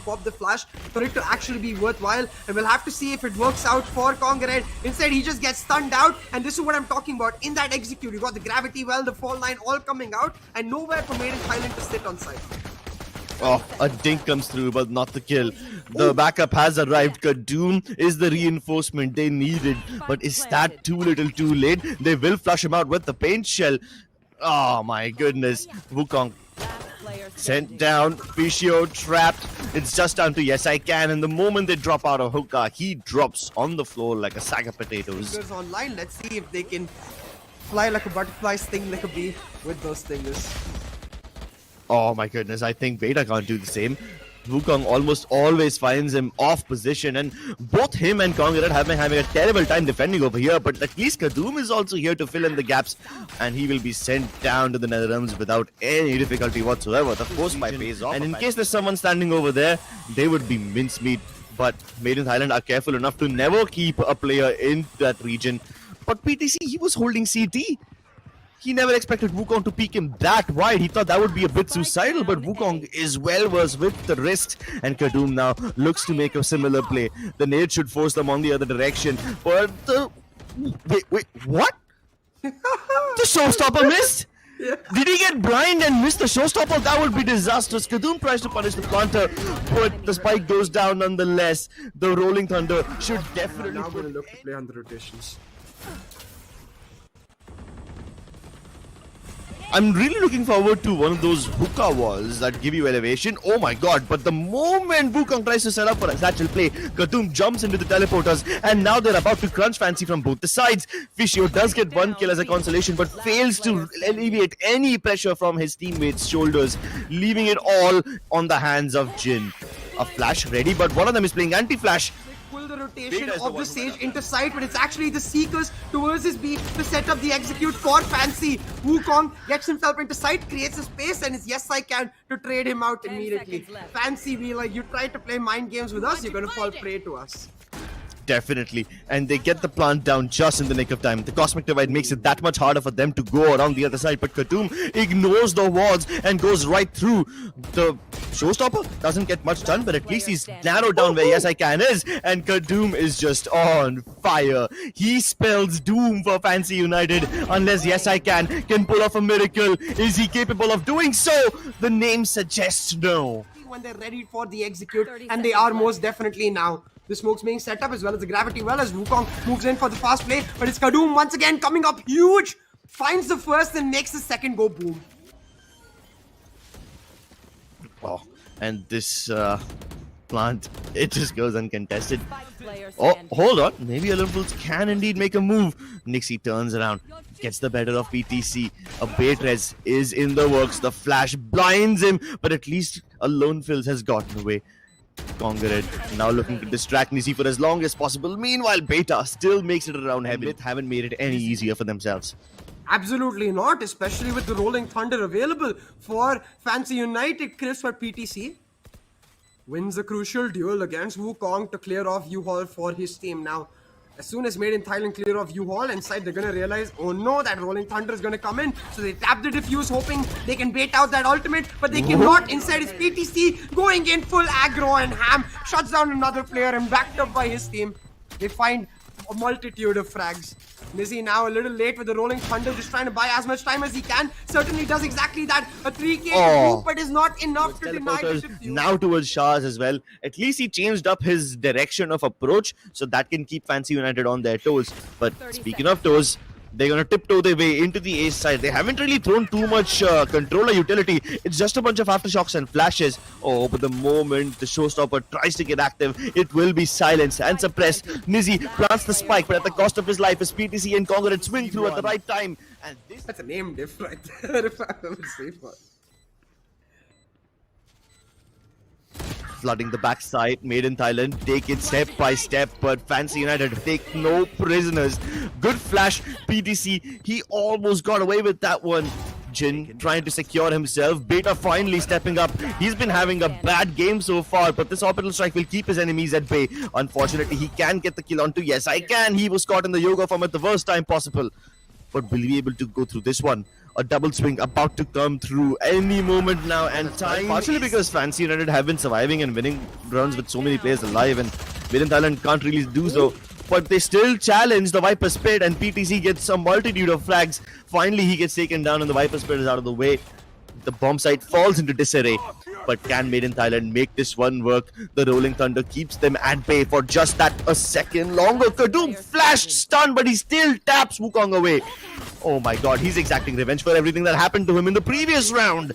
pop the flash for it to actually be worthwhile. And we'll have to see if it works out for Kongared. Instead, he just gets stunned out. And this is what I'm talking about. In that execute, you got the gravity well, the fall line all coming out, and nowhere for Made in Thailand to sit on site. Oh, a dink comes through, but not the kill. The backup has arrived. Kadoom is the reinforcement they needed. But is that too little too late? They will flush him out with the paint shell. Oh my goodness. Wukong sent down. Fischio trapped. It's just down to YESicaN. And the moment they drop out of hookah, he drops on the floor like a sack of potatoes. Fingers online. Let's see if they can fly like a butterfly, sting like a bee with those stingers. Oh my goodness, I think Beta can't do the same. Wukong almost always finds him off position, and both him and Kongared have been having a terrible time defending over here, but at least Kadoom is also here to fill in the gaps, and he will be sent down to the Nether Realms without any difficulty whatsoever. The force pipe pays off, and in case there's someone standing over there, they would be mincemeat, but Made in Thailand are careful enough to never keep a player in that region. But PTC, he was holding CT. He never expected Wukong to peek him that wide. He thought that would be a bit suicidal, but Wukong is well versed with the risks, and Kadoom now looks to make a similar play. The nade should force them on the other direction, but the... Wait, what? The showstopper missed? Yeah. Did he get blind and miss the showstopper? That would be disastrous. Kadoom tries to punish the planter, but the spike goes down nonetheless. The Rolling Thunder should definitely... Now going to look to play on the rotations. I'm really looking forward to one of those hookah walls that give you elevation. Oh my god, but the moment Wukong tries to set up for a satchel play, Kadoom jumps into the teleporters, and now they're about to crunch Fancy from both the sides. Fischio does get one kill as a consolation, but fails to alleviate any pressure from his teammates' shoulders, leaving it all on the hands of Jin. A flash ready, but one of them is playing anti-flash. Pull the rotation of the Sage into sight, but it's actually the Seekers towards his B to set up the execute for Fancy. Wukong gets himself into sight, creates a space, and it's YESicaN to trade him out immediately. Fancy, we like, you try to play mind games with us, you're gonna fall prey to us. Definitely, and they get the plant down just in the nick of time. The Cosmic Divide makes it that much harder for them to go around the other side, but Kadoom ignores the walls and goes right through. The showstopper doesn't get much done, but at least he's narrowed down where YESicaN is, and Kadoom is just on fire. He spells doom for Fancy United unless YESicaN can pull off a miracle. Is he capable of doing so? The name suggests no. When they're ready for the execute, and they are most definitely now. The smoke's being set up as well as the gravity well as Wukong moves in for the fast play, but it's Kadoom once again coming up huge, finds the first and makes the second go boom. Oh, and this plant, it just goes uncontested. Oh, hold on, maybe AloNeFillz can indeed make a move. Nizzy turns around, gets the better of PTC. A bait res is in the works, the flash blinds him, but at least AloNeFillz has gotten away. Kongared now looking to distract Nizzy for as long as possible. Meanwhile, Beta still makes it around heaven. Mith haven't made it any easier for themselves. Absolutely not, especially with the Rolling Thunder available for Fancy United. Chris for PTC wins a crucial duel against Wukong to clear off U-Haul for his team. Now, as soon as Made in Thailand clear off U-Haul inside, they're gonna realize, oh no, that Rolling Thunder is gonna come in. So they tap the defuse, hoping they can bait out that ultimate, but they cannot. Instead, it's PTC going in full aggro, and Ham shuts down another player and backed up by his team. They find a multitude of frags. Nizzy now a little late with the Rolling Thunder, just trying to buy as much time as he can. Certainly does exactly that. A 3k move, but is not enough to deny the shift. Now towards Shahs as well. At least he changed up his direction of approach, so that can keep Fancy United on their toes. But speaking of toes, they're gonna tiptoe their way into the ace side. They haven't really thrown too much controller utility. It's just a bunch of aftershocks and flashes. Oh, but the moment the showstopper tries to get active, it will be silenced and suppressed. Nizzy plants the spike, but at the cost of his life, as PTC and Kongared swing through at the right time. And this... That's a name diff right there, if I ever say one. Flooding the backside, Made in Thailand take it step by step, but Fancy United take no prisoners. Good flash, PTC, he almost got away with that one. Jin trying to secure himself, Beta finally stepping up. He's been having a bad game so far, but this orbital strike will keep his enemies at bay. Unfortunately, he can get the kill onto YESicaN. He was caught in the yoga form at the worst time possible. But will he be able to go through this one? A double swing about to come through any moment now, and time partially because Fancy United have been surviving and winning runs with so many players alive, and Mid in Thailand can't really do so. But they still challenge the Viper Spit, and PTC gets a multitude of flags. Finally, he gets taken down, and the Viper Spit is out of the way. The bomb site falls into disarray. But can Made in Thailand make this one work? The Rolling Thunder keeps them at bay for just that a second longer. Kadoom flashed stun, but he still taps Wukong away. Oh my god, he's exacting revenge for everything that happened to him in the previous round.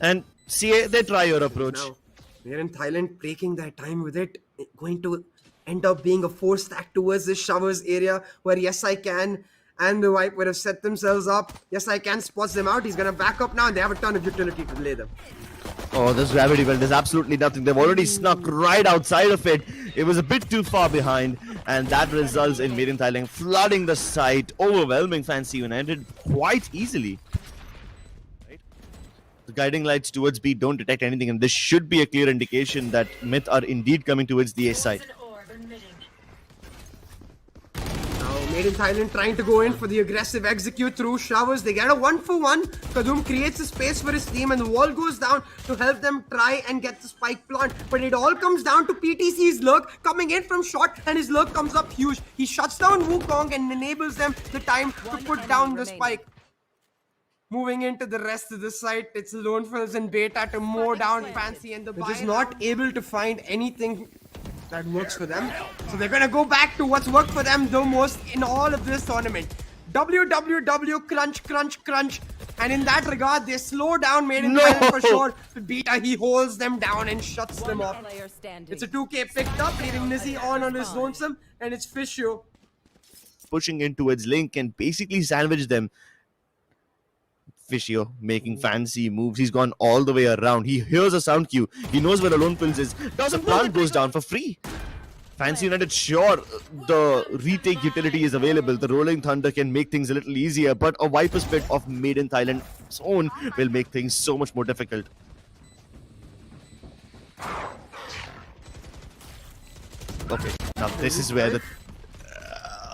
And CA, they try your approach. Now, Made in Thailand breaking their time with it, going to end up being a 4-stack towards this showers area where YESicaN and the Viper have set themselves up. YESicaN spots them out. He's going to back up now, and they have a ton of utility to delay them. Oh, this gravity belt, there's absolutely nothing. They've already snuck right outside of it. It was a bit too far behind, and that results in Made in Thailand flooding the site, overwhelming Fancy United quite easily. Right? The guiding lights towards B don't detect anything, and this should be a clear indication that Myth are indeed coming towards the A side. Made in Thailand trying to go in for the aggressive execute through showers. They get a 1-for-1. Kadoom creates a space for his team, and the wall goes down to help them try and get the spike plant. But it all comes down to PTC's lurk coming in from short, and his lurk comes up huge. He shuts down Wukong and enables them the time to put down the spike. Moving into the rest of the site, it's AloNeFillz and Beta to mow down Fancy, and they're just not able to find anything that works for them. So they're gonna go back to what's worked for them the most in all of this tournament. WWW, crunch, crunch, crunch. And in that regard, they slow down Made in Thailand for sure. But Beta, he holds them down and shuts them off. It's a 2K picked up, leaving Nizzy on his lonesome, and it's Fishu Pushing in towards Link and basically sandwich them. Fishio making fancy moves. He's gone all the way around. He hears a sound cue. He knows where AloNeFillz is. The plant goes down for free. Fancy United, sure, the retake utility is available. The Rolling Thunder can make things a little easier, but a Viper Spit of Made in Thailand's own will make things so much more difficult. Okay, now this is where the...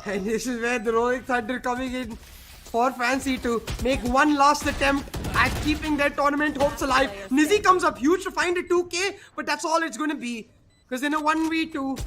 And this is where the Rolling Thunder coming in for Fancy to make one last attempt at keeping their tournament hopes alive. Nizzy comes up huge to find a 2K, but that's all it's going to be. Because in a 1v2,